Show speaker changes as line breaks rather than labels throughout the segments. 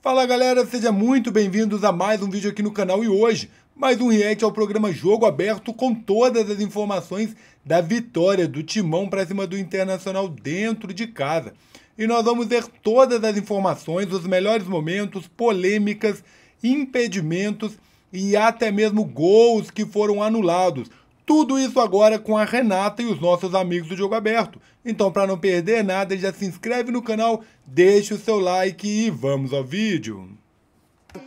Fala galera, sejam muito bem-vindos a mais um vídeo aqui no canal e hoje, mais um react ao programa Jogo Aberto com todas as informações da vitória do Timão para cima do Internacional dentro de casa. E nós vamos ver todas as informações, os melhores momentos, polêmicas, impedimentos e até mesmo gols que foram anulados. Tudo isso agora com a Renata e os nossos amigos do Jogo Aberto. Então, para não perder nada, já se inscreve no canal, deixa o seu like e vamos ao vídeo.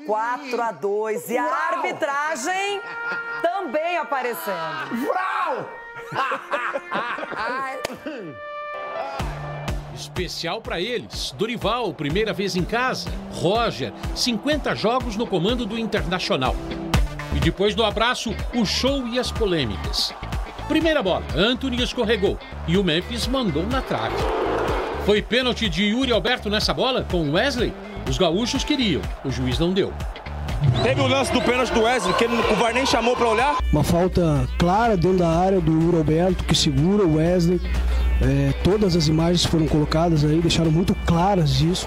4-2 e a arbitragem também aparecendo.
Especial para eles, Dorival, primeira vez em casa, Roger, 50 jogos no comando do Internacional. E depois do abraço, o show e as polêmicas. Primeira bola, Antony escorregou e o Memphis mandou na trave. Foi pênalti de Yuri Alberto nessa bola com Wesley? Os gaúchos queriam, o juiz não deu.
Teve o lance do pênalti do Wesley, que o VAR nem chamou para olhar.
Uma falta clara dentro da área do Yuri Alberto, que segura o Wesley. Todas as imagens foram colocadas aí, deixaram muito claras isso.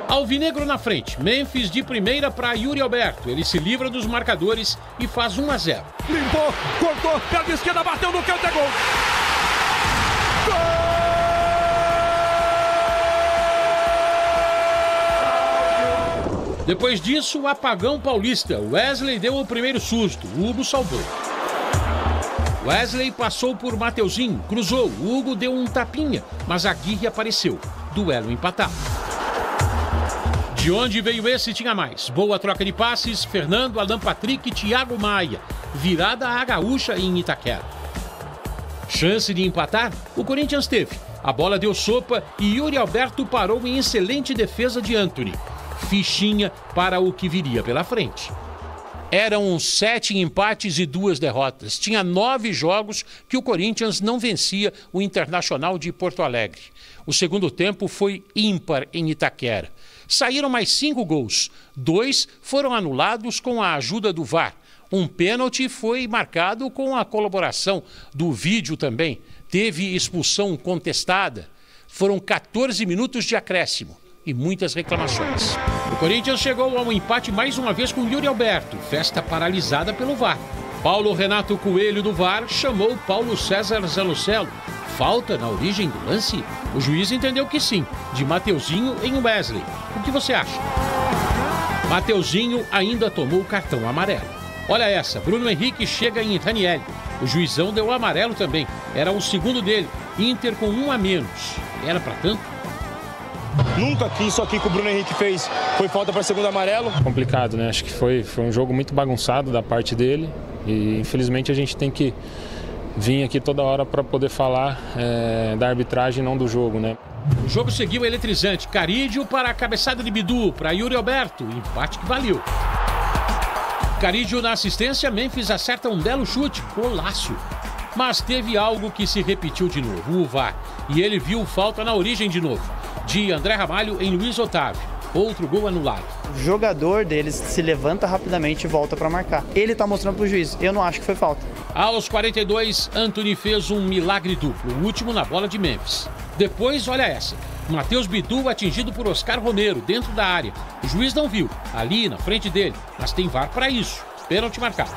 Alvinegro na frente, Memphis de primeira para Yuri Alberto. Ele se livra dos marcadores e faz 1-0.
Limpou, cortou, perna esquerda, bateu no canto, é gol! Gol!
Depois disso, o apagão paulista. Wesley deu o primeiro susto, Hugo salvou. Wesley passou por Mateuzinho, cruzou, Hugo deu um tapinha, mas Aguirre apareceu. Duelo empatado. De onde veio esse tinha mais. Boa troca de passes, Fernando, Alan Patrick e Thiago Maia. Virada a gaúcha em Itaquera. Chance de empatar? O Corinthians teve. A bola deu sopa e Yuri Alberto parou em excelente defesa de Antony. Fichinha para o que viria pela frente. Eram 7 empates e 2 derrotas. Tinha 9 jogos que o Corinthians não vencia o Internacional de Porto Alegre. O segundo tempo foi ímpar em Itaquera. Saíram mais 5 gols. 2 foram anulados com a ajuda do VAR. Um pênalti foi marcado com a colaboração do vídeo também. Teve expulsão contestada. Foram 14 minutos de acréscimo e muitas reclamações. O Corinthians chegou ao empate mais uma vez com Yuri Alberto. Festa paralisada pelo VAR. Paulo Renato Coelho do VAR chamou Paulo César Zanocelo. Falta na origem do lance? O juiz entendeu que sim, de Mateuzinho em Wesley. O que você acha? Mateuzinho ainda tomou o cartão amarelo. Olha essa, Bruno Henrique chega em Ranieri. O juizão deu amarelo também. Era o segundo dele, Inter com 1 a menos. Era pra tanto?
Nunca que isso aqui que o Bruno Henrique fez foi falta para segundo amarelo.
Complicado, né? Acho que foi um jogo muito bagunçado da parte dele. E infelizmente a gente tem que vir aqui toda hora para poder falar da arbitragem, não do jogo, né?
O jogo seguiu eletrizante. Carídio para a cabeçada de Bidu, para Yuri Alberto. Empate que valeu. Carídio na assistência, Memphis acerta um belo chute, golaço. Mas teve algo que se repetiu de novo, o VAR. E ele viu falta na origem de novo, de André Ramalho em Luiz Otávio. Outro gol anulado.
O jogador deles se levanta rapidamente e volta para marcar. Ele tá mostrando pro juiz. Eu não acho que foi falta.
Aos 42, Antony fez um milagre duplo, o último na bola de Memphis. Depois, olha essa. Matheus Bidu atingido por Oscar Romero dentro da área. O juiz não viu, ali na frente dele, mas tem VAR para isso. Pênalti marcado.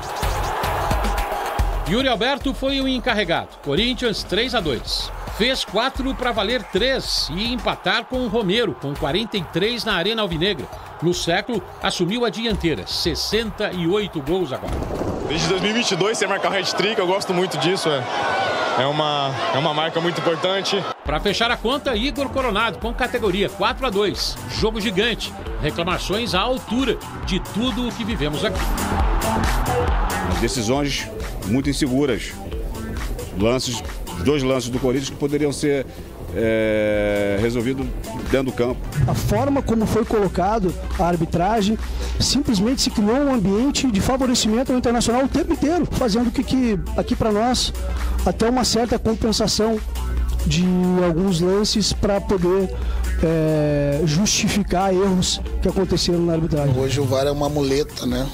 Yuri Alberto foi o encarregado. Corinthians 3-2. Fez 4 para valer 3 e empatar com o Romero, com 43 na Arena Alvinegra. No século, assumiu a dianteira, 68 gols agora.
Desde 2022, sem marcar o hat-trick, eu gosto muito disso. É uma marca muito importante.
Para fechar a conta, Igor Coronado com categoria 4-2. Jogo gigante. Reclamações à altura de tudo o que vivemos aqui.
As decisões muito inseguras. Os 2 lances do Corinthians que poderiam ser resolvidos dentro do campo.
A forma como foi colocado a arbitragem, simplesmente se criou um ambiente de favorecimento ao Internacional o tempo inteiro, fazendo que aqui para nós até uma certa compensação de alguns lances para poder justificar erros que aconteceram na arbitragem.
Hoje o VAR é uma muleta, né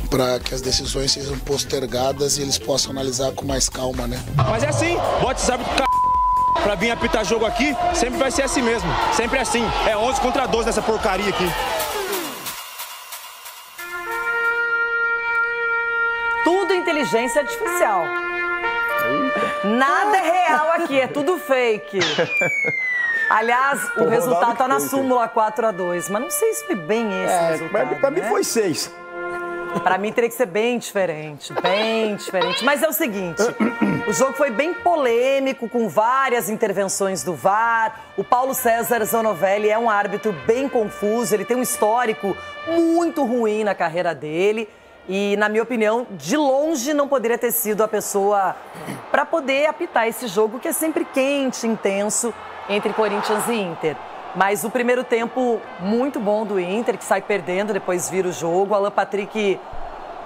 para que as decisões sejam postergadas e eles possam analisar com mais calma, né?
Mas é assim, bota esse árbitro
pra vir apitar jogo aqui, sempre vai ser assim mesmo. Sempre assim. É 11 contra 12 nessa porcaria aqui.
Tudo inteligência artificial. Nada é real aqui, é tudo fake. Aliás, o resultado tá na súmula 4-2, mas não sei se foi bem esse resultado.
Pra mim foi 6.
Pra mim teria que ser bem diferente, bem diferente. Mas é o seguinte, o jogo foi bem polêmico, com várias intervenções do VAR. O Paulo César Zanovelli é um árbitro bem confuso, ele tem um histórico muito ruim na carreira dele. E, na minha opinião, de longe não poderia ter sido a pessoa para poder apitar esse jogo, que é sempre quente, intenso, entre Corinthians e Inter. Mas o primeiro tempo muito bom do Inter, que sai perdendo, depois vira o jogo. Alan Patrick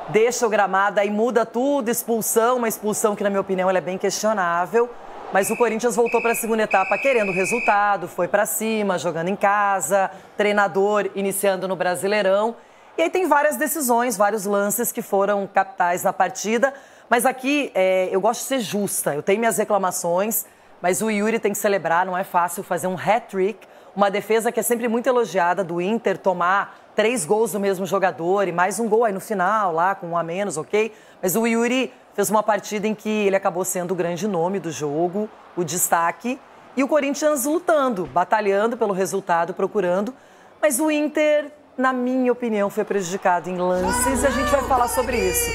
deixa o gramado, aí muda tudo, expulsão, uma expulsão que, na minha opinião, ela é bem questionável. Mas o Corinthians voltou para a segunda etapa querendo o resultado, foi para cima, jogando em casa, treinador iniciando no Brasileirão. E aí tem várias decisões, vários lances que foram capitais na partida. Mas aqui eu gosto de ser justa, eu tenho minhas reclamações, mas o Yuri tem que celebrar, não é fácil fazer um hat-trick. Uma defesa que é sempre muito elogiada do Inter, tomar 3 gols do mesmo jogador e mais um gol aí no final, lá com 1 a menos, ok? Mas o Yuri fez uma partida em que ele acabou sendo o grande nome do jogo, o destaque. E o Corinthians lutando, batalhando pelo resultado, procurando. Mas o Inter, na minha opinião, foi prejudicado em lances e a gente vai falar sobre isso.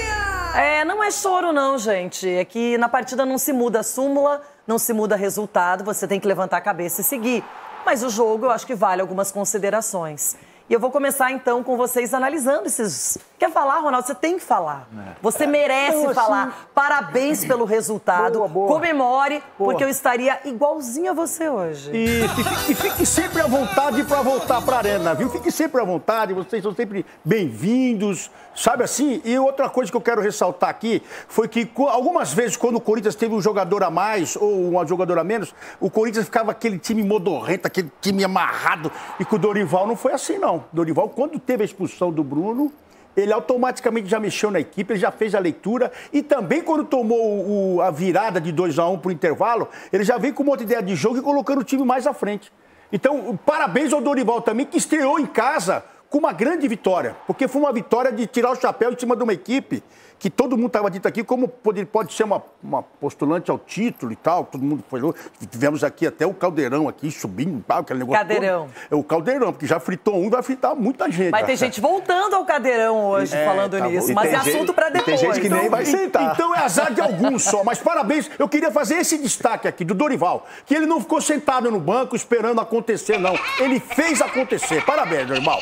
Não é choro não, gente. É que na partida não se muda a súmula, não se muda resultado, você tem que levantar a cabeça e seguir. Mas o jogo, eu acho que vale algumas considerações. E eu vou começar, então, com vocês analisando esses... Quer falar, Ronaldo? Você tem que falar. Você merece falar. Assim... Parabéns pelo resultado. Boa. Comemore, porque eu estaria igualzinho a você hoje.
E fique sempre à vontade para voltar para a arena, viu? Fique sempre à vontade, vocês são sempre bem-vindos, sabe assim? E outra coisa que eu quero ressaltar aqui foi que algumas vezes, quando o Corinthians teve um jogador a mais ou uma jogadora a menos, o Corinthians ficava aquele time modorrento, aquele time amarrado. E com o Dorival não foi assim, não. Dorival, quando teve a expulsão do Bruno, ele automaticamente já mexeu na equipe, ele já fez a leitura e também quando tomou a virada de 2-1 para o intervalo, ele já veio com uma outra ideia de jogo e colocando o time mais à frente. Então, parabéns ao Dorival também, que estreou em casa com uma grande vitória, porque foi uma vitória de tirar o chapéu em cima de uma equipe que todo mundo estava dito aqui como pode ser uma postulante ao título e tal, todo mundo foi louco. Tivemos aqui até o Caldeirão aqui subindo, aquele negócio
Cadeirão.
Todo. É o Caldeirão, porque já fritou um e vai fritar muita gente.
Mas tem gente voltando ao Cadeirão hoje falando nisso, mas é assunto para depois.
Tem gente que nem vai sentar. Então é azar de alguns só, mas parabéns. Eu queria fazer esse destaque aqui do Dorival, que ele não ficou sentado no banco esperando acontecer, não. Ele fez acontecer. Parabéns, Dorival.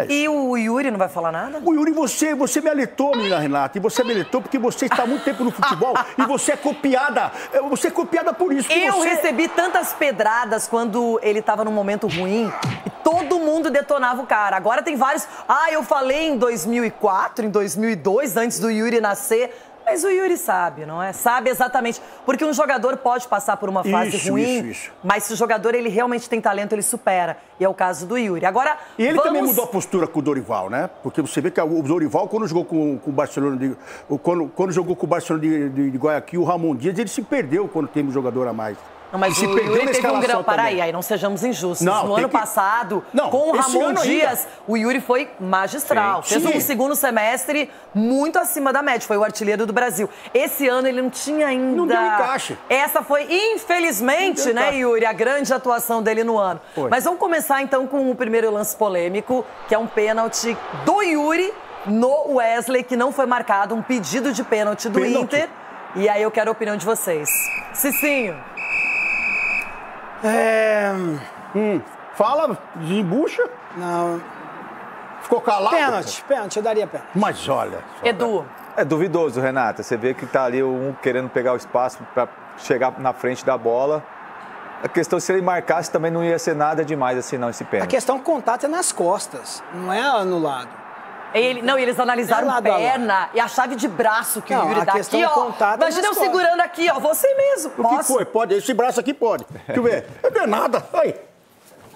E o Yuri não vai falar nada?
O Yuri, você me alertou, menina Renata, e você me alertou porque você está há muito tempo no futebol e você é copiada. Você é copiada por isso.
Eu recebi tantas pedradas quando ele estava num momento ruim e todo mundo detonava o cara. Agora tem vários... eu falei em 2004, em 2002, antes do Yuri nascer... Mas o Yuri sabe, não é? Sabe exatamente. Porque um jogador pode passar por uma fase ruim, mas se o jogador ele realmente tem talento, ele supera. E é o caso do Yuri. Agora,
e ele também mudou a postura com o Dorival, né? Porque você vê que o Dorival, quando jogou com o Barcelona, quando jogou com o Barcelona de Guayaquil, o Ramon Dias, ele se perdeu quando teve um jogador a mais.
Não, mas o Yuri teve um grão. Para aí não sejamos injustos. No ano passado, com o Ramon Dias, o Yuri foi magistral. Fez um segundo semestre muito acima da média. Foi o artilheiro do Brasil. Esse ano ele não tinha ainda...
Não deu encaixe.
Essa foi, infelizmente, né, Yuri, a grande atuação dele no ano. Mas vamos começar, então, com o primeiro lance polêmico, que é um pênalti do Yuri no Wesley, que não foi marcado. Um pedido de pênalti do Inter. E aí eu quero a opinião de vocês. Cicinho.
Fala, desembucha.
Não.
Ficou calado?
Pênalti, eu daria pênalti.
Mas olha...
Edu.
É duvidoso, Renata. Você vê que tá ali um querendo pegar o espaço para chegar na frente da bola. A questão, se ele marcasse, também não ia ser nada demais assim, não, esse pênalti.
A questão do contato é nas costas, não é anulado.
Eles analisaram perna e a chave de braço que o Yuri dá aqui, ó. Imagina eu segurando aqui, ó. Você mesmo.
O que foi? Pode. Esse braço aqui pode. Deixa eu ver. Não é nada. Aí.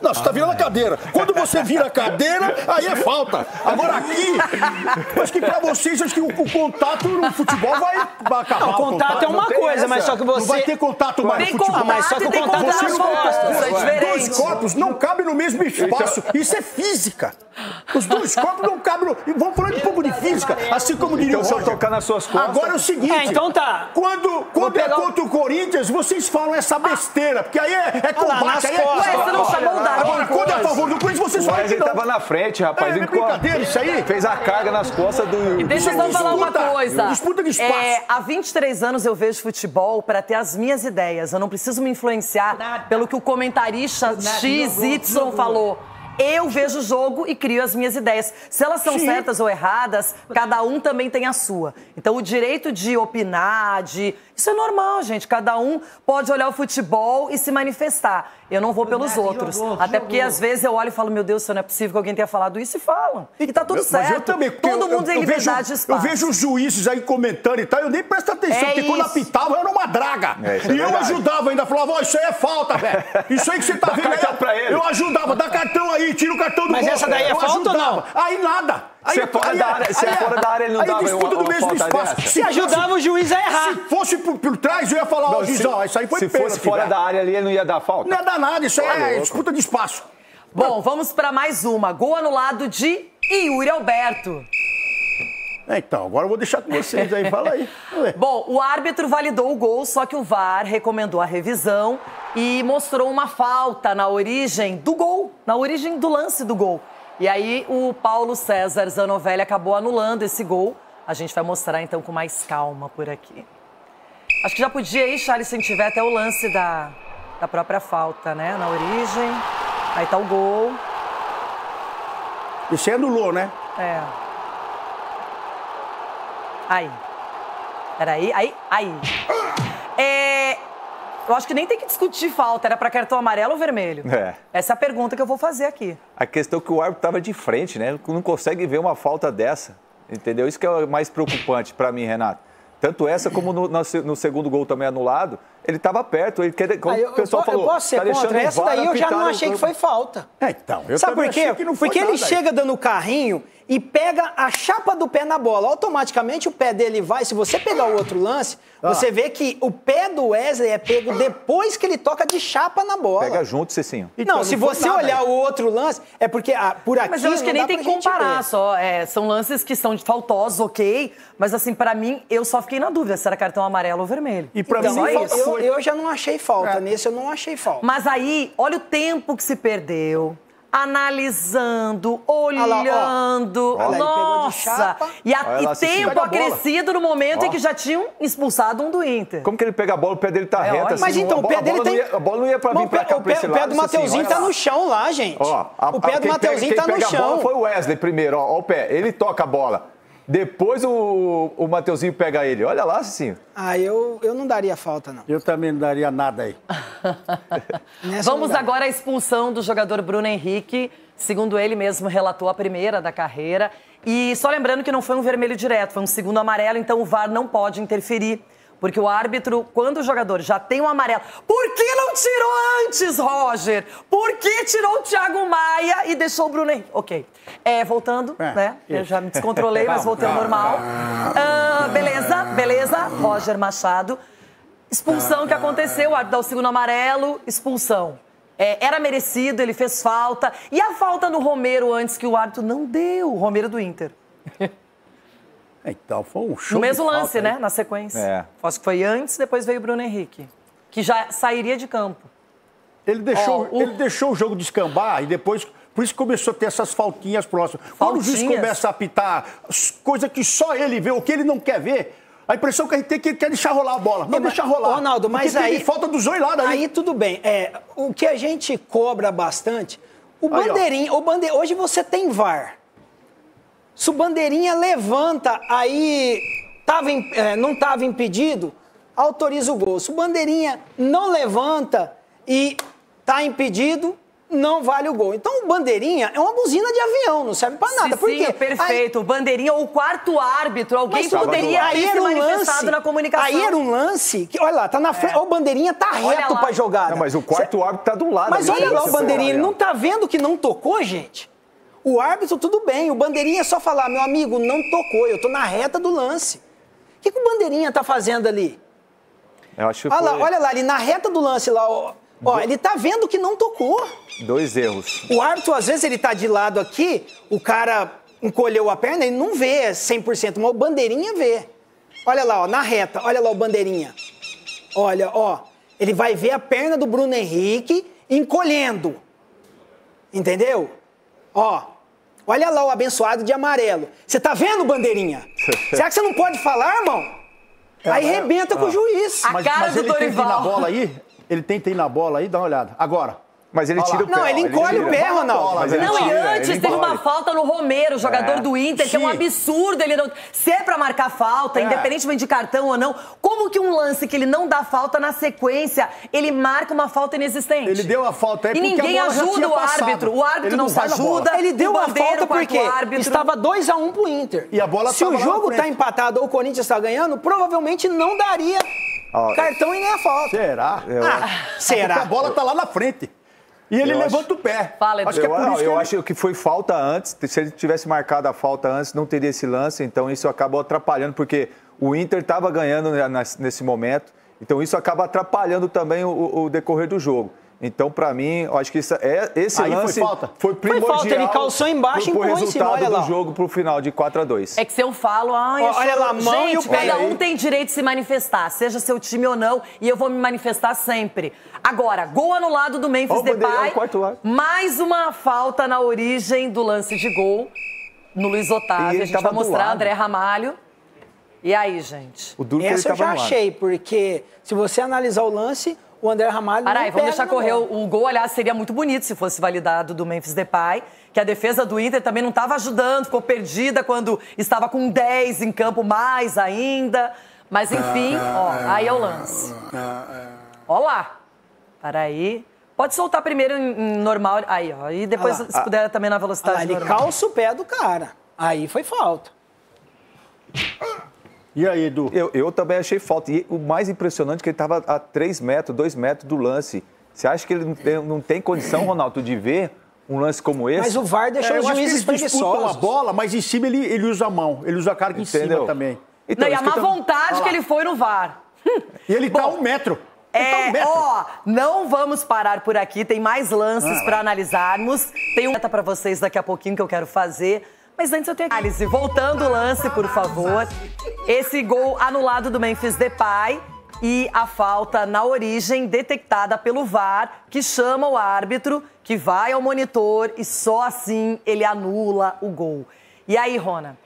Não, você tá virando a cadeira. Quando você vira a cadeira, aí é falta. Agora aqui, acho que pra vocês, acho que o contato no futebol vai acabar.
Não, o contato é uma coisa, mas só que você...
Não vai ter contato mais no futebol.
Mas só que o contato é nas costas.
É diferente.
Dois corpos não cabem no mesmo espaço. Isso é física. Os dois corpos não cabem no... Vamos falar de um pouco de física, assim como diria o
Então, se eu
Roger.
tocar nas suas costas...
Agora é o seguinte...
então tá.
Quando é contra o Corinthians, vocês falam essa besteira, porque aí é combate, aí é...
Ué, você não chamou o Davi?
Agora, quando é a favor do Corinthians, vocês falam
Mas
que
ele
não.
tava na frente, rapaz.
É brincadeira isso aí?
Fez a carga nas costas do...
E deixa eu só falar uma coisa.
Disputa de espaço.
Há 23 anos eu vejo futebol para ter as minhas ideias. Eu não preciso me influenciar pelo que o comentarista XY falou. Eu vejo o jogo e crio as minhas ideias. Se elas são certas ou erradas, cada um também tem a sua. Então, o direito de opinar, isso é normal, gente. Cada um pode olhar o futebol e se manifestar. Eu não vou pelos outros. Até porque, às vezes, eu olho e falo, meu Deus, isso não é possível que alguém tenha falado isso, e falam. E tá tudo certo.
Mas eu também,
todo mundo tem liberdade de espaço.
Eu vejo os juízes aí comentando e tal, eu nem presto atenção, porque quando apitava era uma draga. E eu ajudava ainda, falava, ó, isso aí é falta, velho. Isso aí que você tá vendo aí. Eu ajudava, dá cartão aí, tira o cartão do
Mas essa daí é falta ou não?
Aí nada.
Se é fora da área, ele não dava
disputa do mesmo espaço.
Se ajudava o juiz a errar.
Se fosse por trás, eu ia falar, ó, Gizão, isso aí foi pênalti.
Se fosse fora da área ali, ele não ia dar falta?
Não ia dar nada, isso aí é disputa de espaço.
Bom, vamos para mais uma. Gol anulado de Yuri Alberto.
Então, agora eu vou deixar com vocês aí, fala aí.
Bom, o árbitro validou o gol, só que o VAR recomendou a revisão e mostrou uma falta na origem do gol, na origem do lance do gol. E aí o Paulo César Zanovelli acabou anulando esse gol. A gente vai mostrar então com mais calma por aqui. Acho que já podia ir, Charles, se tiver até o lance da própria falta, né? Na origem. Aí tá o gol.
E você anulou, né?
É. Aí. Peraí, aí. Eu acho que nem tem que discutir falta. Era pra cartão amarelo ou vermelho? Essa é a pergunta que eu vou fazer aqui.
A questão é que o árbitro tava de frente, né? Não consegue ver uma falta dessa. Entendeu? Isso que é o mais preocupante pra mim, Renato. Tanto essa como no segundo gol também anulado, ele estava perto. Ele quer, como o pessoal falou,
eu posso ser contra. Essa daí eu já não achei que foi falta.
Então, eu
sabe por quê? Porque ele chega dando o carrinho e pega a chapa do pé na bola. Automaticamente o pé dele vai. Se você pegar o outro lance, você vê que o pé do Wesley é pego depois que ele toca de chapa na bola.
Pega junto, Cecinho.
Não, se você olhar o outro lance, é porque por aqui.
Mas eu acho que nem tem que comparar só. São lances que são faltosos, ok. Mas assim, pra mim, eu só fiquei na dúvida se era cartão amarelo ou vermelho.
E pra mim,
eu já não achei falta. Nesse eu não achei falta.
Mas aí, olha o tempo que se perdeu. Analisando, olhando. Nossa! E tempo acrescido no momento em que já tinham expulsado um do Inter.
Como que ele pega a bola, o pé dele tá reto assim?
Mas então, o pé dele tem...
A bola não ia pra vir pra cá, pra esse lado.
O pé do Mateuzinho tá no chão lá, gente. O pé do Mateuzinho tá no chão.
Quem pega a bola foi o Wesley primeiro, ó o pé. Ele toca a bola. Depois o Mateuzinho pega ele. Olha lá, Cicinho.
Eu não daria falta, não.
Eu também não daria nada aí.
Vamos agora à expulsão do jogador Bruno Henrique. Segundo ele mesmo, relatou a primeira da carreira. E só lembrando que não foi um vermelho direto, foi um segundo amarelo, então o VAR não pode interferir. Porque o árbitro, quando o jogador já tem um amarelo... Por que não tirou antes, Roger? Por que tirou o Thiago Maia e deixou o Bruno Henrique? Ok. Voltando, né? Eu já me descontrolei, mas voltei ao normal. Beleza. Roger Machado. Expulsão que aconteceu, o árbitro dá o segundo amarelo, expulsão. Era merecido, ele fez falta. E a falta no Romero antes que o árbitro não deu, o Romero do Inter.
Então, foi um show.
No mesmo lance, né? Na sequência. Acho que foi antes, depois veio o Bruno Henrique, que já sairia de campo.
Ele deixou o jogo descambar e depois... Por isso começou a ter essas faltinhas próximas. Quando o juiz começa a apitar coisa que só ele vê, o que ele não quer ver, a impressão que a gente tem é que ele quer deixar rolar a bola. Não deixar rolar.
Ronaldo, mas aí...
falta dos dois lados aí.
Aí tudo bem. O que a gente cobra bastante... O bandeirinha... Hoje você tem VAR. Se o bandeirinha levanta, aí não estava impedido, autoriza o gol. Se o bandeirinha não levanta e está impedido, não vale o gol. Então o bandeirinha é uma buzina de avião, não serve pra nada. Por quê?
Perfeito. O bandeirinha ou o quarto árbitro, alguém poderia ter se manifestado na comunicação.
Aí era um lance que, olha lá, tá na frente, o bandeirinha tá reto pra jogada.
Não, mas o quarto árbitro tá do lado.
Mas olha lá o bandeirinha, ele não tá vendo que não tocou, gente? O árbitro, tudo bem, o bandeirinha é só falar, meu amigo, não tocou, eu tô na reta do lance. O que o bandeirinha tá fazendo ali?
Eu acho que
olha lá, ali na reta do lance lá, ó, ele tá vendo que não tocou.
2 erros.
O árbitro, às vezes, ele tá de lado aqui, o cara encolheu a perna, ele não vê 100%, mas o bandeirinha vê. Olha lá, ó, na reta, olha lá o bandeirinha. Olha, ó, ele vai ver a perna do Bruno Henrique encolhendo. Entendeu? Ó, olha lá o abençoado de amarelo. Você tá vendo, bandeirinha? Será que você não pode falar, irmão? Aí rebenta com o juiz.
Mas ele tenta ir na bola aí? Ele tenta ir na bola aí? Dá uma olhada. Agora.
Mas ele tira o pé.
Não, ele encolhe o pé, Ronaldo.
Não, e antes teve uma falta no Romero, jogador do Inter, que é um absurdo. Ele não... Se é pra marcar falta, independentemente de cartão ou não, como que um lance que ele não dá falta na sequência, ele marca uma falta inexistente?
Ele deu a falta aí
e ninguém ajuda o árbitro. O árbitro não se ajuda.
Ele deu a falta porque estava 2-1 pro Inter.
E a bola
Se o jogo tá empatado ou o Corinthians tá ganhando, provavelmente não daria cartão e nem a falta.
Será?
Será?
Porque a bola tá lá na frente. E ele levanta o pé.
Fala,
acho que é por isso que eu acho que foi falta antes. Se ele tivesse marcado a falta antes, não teria esse lance. Então isso acabou atrapalhando, porque o Inter estava ganhando nesse momento. Então isso acaba atrapalhando também o decorrer do jogo. Então, pra mim, eu acho que esse lance foi primordial.
Foi falta, ele calçou embaixo e empurrou em cima, olha lá.
Do jogo pro final de 4-2.
É que se eu falo,
olha lá, a mão e o pé.
Cada um tem direito de se manifestar, seja seu time ou não, e eu vou me manifestar sempre. Agora, gol anulado do Memphis Depay, mais uma falta na origem do lance de gol no Luiz Otávio. A gente vai mostrar André Ramalho. E aí, gente?
Essa eu já achei, porque se você analisar o lance, o André Ramalho
vamos deixar correr o gol. Aliás, seria muito bonito se fosse validado do Memphis Depay, que a defesa do Inter também não estava ajudando, ficou perdida quando estava com 10 em campo, mais ainda. Mas, enfim, aí é o lance. Ó lá. Para aí. Pode soltar primeiro em normal. Aí, ó. E depois, se puder, também na velocidade normal.
Ele calça o pé do cara. Aí foi falta.
E aí, Edu?
Eu também achei falta. E o mais impressionante é que ele estava a 3 metros, 2 metros do lance. Você acha que ele não tem condição, Ronaldo, de ver um lance como esse?
Mas o VAR deixou os juízes preguiçosos.
A bola, mas em cima ele usa a mão. Ele usa a carga em cima também.
Então, e a má vontade que ele foi no VAR.
E ele tá 1 metro.
Não vamos parar por aqui. Tem mais lances para analisarmos. Tem meta para vocês daqui a pouquinho que eu quero fazer. Mas antes eu tenho análise. Voltando o lance, por favor. Esse gol anulado do Memphis Depay e a falta na origem detectada pelo VAR, que chama o árbitro, que vai ao monitor e só assim ele anula o gol. E aí, Rona?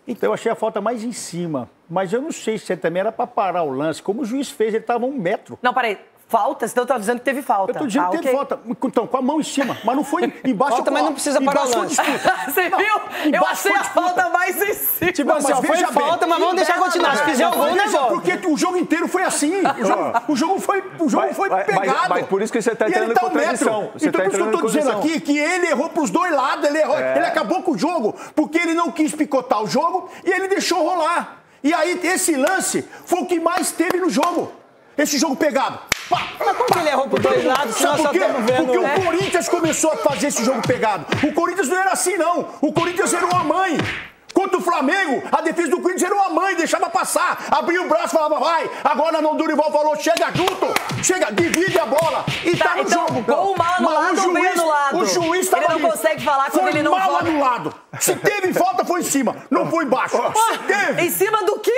Então, eu achei a falta mais em cima. Mas eu não sei se também era para parar o lance. Como o juiz fez, ele estava 1 metro.
Não, peraí. Falta? Então eu tô dizendo que teve falta.
Eu tô dizendo que teve falta. Então, com a mão em cima. Mas não foi embaixo.
Falta, mas não precisa parar o lance.
Você viu? Eu achei a falta mais em cima.
Tipo assim, foi falta, mas vamos deixar continuar. Se fizer o gol, não volta.
Porque o jogo inteiro foi assim. O jogo foi pegado.
Mas por isso que você está entrando em contradição.
Então, por isso que eu tô dizendo aqui, que ele errou pros 2 lados. Ele errou. Ele acabou com o jogo, porque ele não quis picotar o jogo e ele deixou rolar. E aí, esse lance foi o que mais teve no jogo. Esse jogo pegado.
Mas como que ele errou por 2 lados?
Sabe por quê? Porque o Corinthians começou a fazer esse jogo pegado. O Corinthians não era assim, não. O Corinthians era uma mãe. Contra o Flamengo, a defesa do Corinthians era uma mãe, deixava passar. Abria o braço e falava, vai. Agora não, Dorival falou, chega junto. Chega, divide a bola. E tá no jogo.
Gol mal anulado ou bem anulado?
O juiz estava
ali. Ele não consegue falar quando ele não
mal anulado. Se teve falta, foi em cima. Não foi embaixo. Se teve.
Em cima do quê?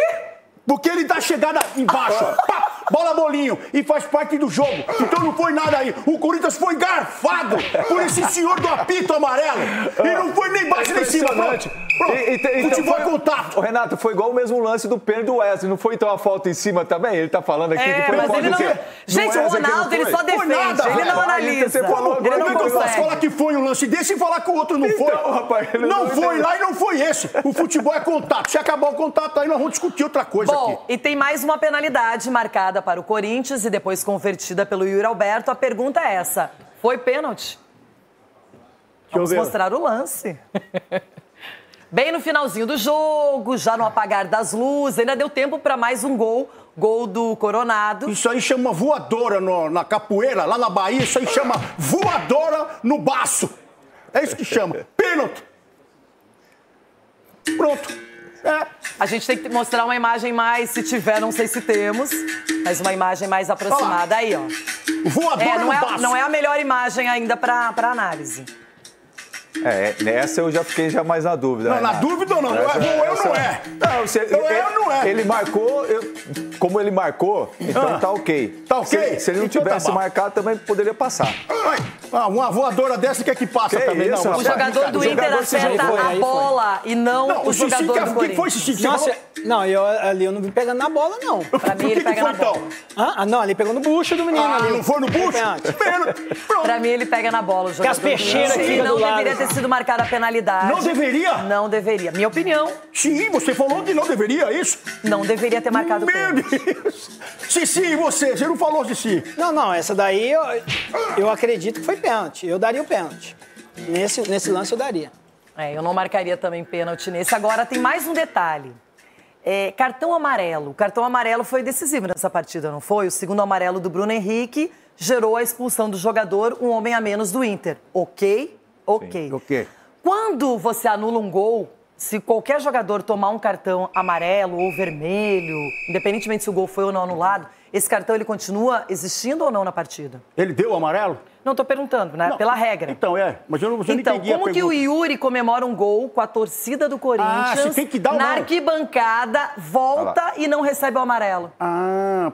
Porque ele dá chegada embaixo, pá, bola bolinho, e faz parte do jogo. Então não foi nada aí. O Corinthians foi garfado por esse senhor do apito amarelo. E não foi nem embaixo nem em cima, não. Futebol é contato.
Ô, Renato, foi igual o mesmo lance do pênalti do Wesley. Não foi então a falta em cima também? Ele tá falando aqui que foi
mas ele não... Gente, o Ronaldo, ele só defende, ele não analisa.
Ele não consegue falar que foi um lance desse e falar que o outro não foi.
Rapaz,
não foi lá e não foi esse. O futebol é contato. Se acabar o contato, aí nós vamos discutir outra coisa aqui.
Bom, e tem mais uma penalidade marcada para o Corinthians e depois convertida pelo Yuri Alberto. A pergunta é essa: foi pênalti? Vamos mostrar o lance. Bem no finalzinho do jogo, já no apagar das luzes, ainda deu tempo para mais um gol do Coronado.
Isso aí chama voadora na capoeira, lá na Bahia, isso aí chama voadora no baço. É isso que chama, pênalti. Pronto.
A gente tem que mostrar uma imagem mais, se tiver, não sei se temos, mas uma imagem mais aproximada. Aí, ó.
Voadora no baço.
Não é a melhor imagem ainda para análise.
Nessa eu já fiquei mais na dúvida.
Não, na dúvida ou não? Não é. Não é.
Ele marcou, como ele marcou, então tá ok.
Tá ok?
Se ele não tivesse marcado, também poderia passar.
Uma voadora dessa que é que passa também.
Isso,
não,
o jogador do Inter acerta a bola e não o jogador do Corinthians.
Foi esse Xixi?
Não, ali eu não vim pegando na bola, não.
Pra mim, ele pega na bola.
Não, ali pegou no bucho do menino.
Não foi no bucho?
Pra mim, ele pega na bola, o jogador.
Que as peixeiras aqui
não deveria ter sido marcada a penalidade.
Não deveria?
Não deveria. Minha opinião.
Sim, você falou que não deveria, isso?
Não deveria ter marcado o pênalti.
Meu Deus. Cici, e você? Você não falou, Cici?
Não, essa daí eu acredito que foi pênalti. Eu daria o pênalti. Nesse lance eu daria.
Eu não marcaria também pênalti nesse. Agora tem mais um detalhe. Cartão amarelo. O cartão amarelo foi decisivo nessa partida, não foi? O segundo amarelo do Bruno Henrique gerou a expulsão do jogador, um homem a menos do Inter. Ok? Ok. Quando você anula um gol, se qualquer jogador tomar um cartão amarelo ou vermelho, independentemente se o gol foi ou não anulado, esse cartão ele continua existindo ou não na partida?
Ele deu o amarelo?
Não, tô perguntando, né? Pela regra.
Então, mas eu não entendi a pergunta.
Como que o Yuri comemora um gol com a torcida do Corinthians,
você tem que dar
na arquibancada, volta e não recebe o amarelo?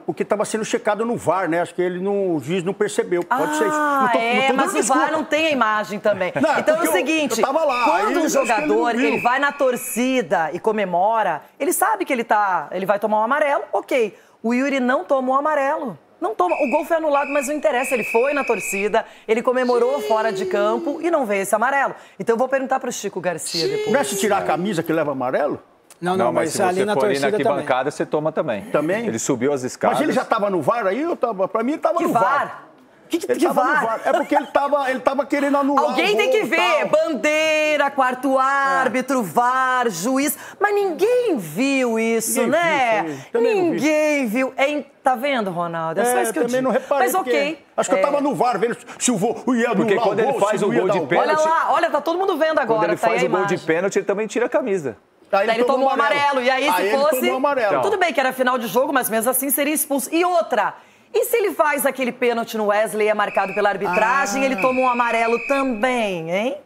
Porque estava sendo checado no VAR, né? Acho que o juiz não percebeu. Pode ser isso.
Mas o VAR não tem a imagem também.
Não,
então é o seguinte,
eu tava lá,
quando um jogador ele vai na torcida e comemora, ele sabe que ele vai tomar um amarelo, ok. O Yuri não tomou amarelo. Não toma. O gol foi anulado, mas não interessa. Ele foi na torcida, ele comemorou fora de campo e não veio esse amarelo. Então eu vou perguntar pro Chico Garcia depois.
Não é se tirar a camisa que leva amarelo?
Não, mas se
ali
na
for
torcida
na arquibancada, você toma também.
Também?
Ele subiu as escadas.
Mas ele já estava no VAR aí? Pra mim ele estava no VAR. Que VAR? É porque ele tava querendo anular.
Alguém tem que ver. Bandeira, quarto árbitro, VAR, juiz. Mas ninguém viu isso, né? Ninguém viu. Tá vendo, Ronaldo? É só isso que eu
também não reparei.
Mas ok.
Acho que eu tava no VAR vendo se o voo ia anular.
Porque quando ele faz o gol de pênalti...
Olha, tá todo mundo vendo agora.
Quando ele faz o gol de pênalti, ele também tira a camisa.
Daí ele tomou amarelo. E aí, se fosse...
Amarelo.
Tudo bem que era final de jogo, mas mesmo assim seria expulso. E outra... E se ele faz aquele pênalti no Wesley e é marcado pela arbitragem, ele toma um amarelo também, hein?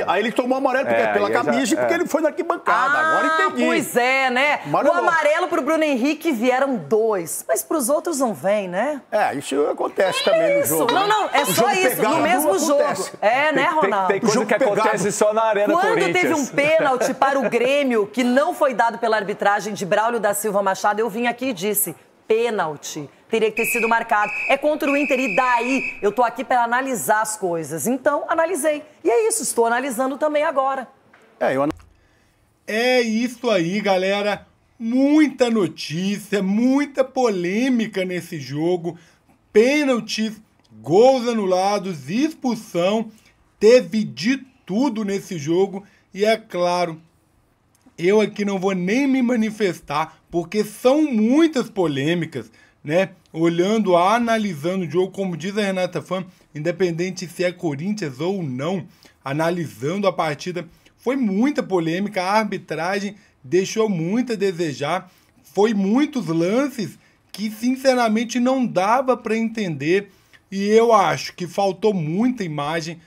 Aí ele tomou amarelo pela camisa e porque ele foi na arquibancada. Agora entendi.
Pois é, né? O amarelo pro Bruno Henrique vieram 2, mas pros outros não vem, né?
Isso acontece também no jogo.
Não, é só isso, no mesmo jogo. Né, Ronaldo?
Tem coisa que acontece só na Arena Corinthians.
Quando teve um pênalti para o Grêmio, que não foi dado pela arbitragem de Braulio da Silva Machado, eu vim aqui e disse, pênalti. Teria que ter sido marcado. É contra o Inter e daí eu tô aqui para analisar as coisas. Então, analisei. E é isso, estou analisando também agora.
É isso aí, galera. Muita notícia, muita polêmica nesse jogo. Pênaltis, gols anulados, expulsão. Teve de tudo nesse jogo. E é claro, eu aqui não vou nem me manifestar, porque são muitas polêmicas, né? Olhando, analisando o jogo, como diz a Renata Fã, independente se é Corinthians ou não, analisando a partida, foi muita polêmica, a arbitragem deixou muito a desejar, foi muitos lances que sinceramente não dava para entender, e eu acho que faltou muita imagem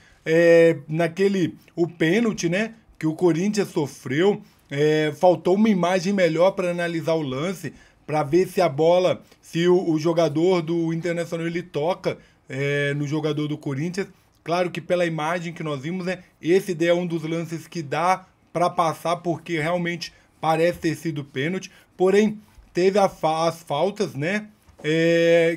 o pênalti, né, que o Corinthians sofreu, faltou uma imagem melhor para analisar o lance, para ver se a bola, se o jogador do Internacional ele toca no jogador do Corinthians. Claro que pela imagem que nós vimos, né, esse é um dos lances que dá para passar, porque realmente parece ter sido pênalti. Porém, teve as faltas, né?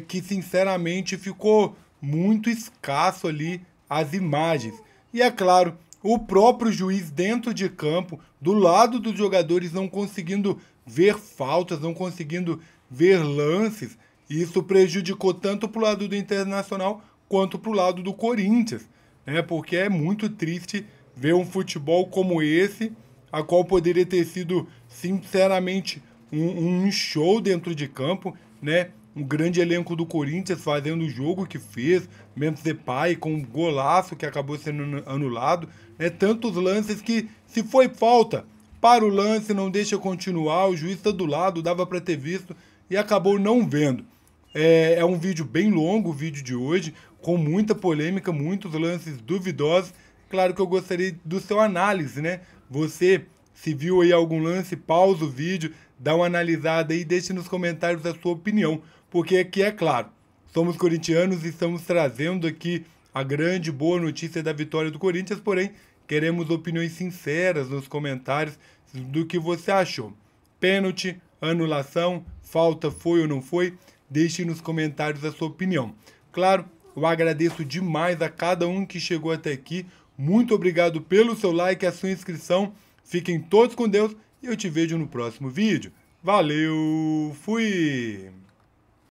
Que sinceramente ficou muito escasso ali as imagens. E é claro, o próprio juiz dentro de campo, do lado dos jogadores, não conseguindo ver faltas, não conseguindo ver lances. Isso prejudicou tanto para o lado do Internacional quanto para o lado do Corinthians, né? Porque é muito triste ver um futebol como esse, a qual poderia ter sido, sinceramente, um show dentro de campo, né? Um grande elenco do Corinthians fazendo o jogo que fez, Memphis Depay com um golaço que acabou sendo anulado, né? Tantos lances que, se foi falta, para o lance, não deixa continuar, o juiz está do lado, dava para ter visto e acabou não vendo. É um vídeo bem longo, o vídeo de hoje, com muita polêmica, muitos lances duvidosos. Claro que eu gostaria do seu análise, né? Você, se viu aí algum lance, pausa o vídeo, dá uma analisada aí e deixe nos comentários a sua opinião. Porque aqui é claro, somos corintianos e estamos trazendo aqui a grande, boa notícia da vitória do Corinthians, porém, queremos opiniões sinceras nos comentários do que você achou. Pênalti, anulação, falta foi ou não foi? Deixe nos comentários a sua opinião. Claro, eu agradeço demais a cada um que chegou até aqui. Muito obrigado pelo seu like e a sua inscrição. Fiquem todos com Deus e eu te vejo no próximo vídeo. Valeu, fui!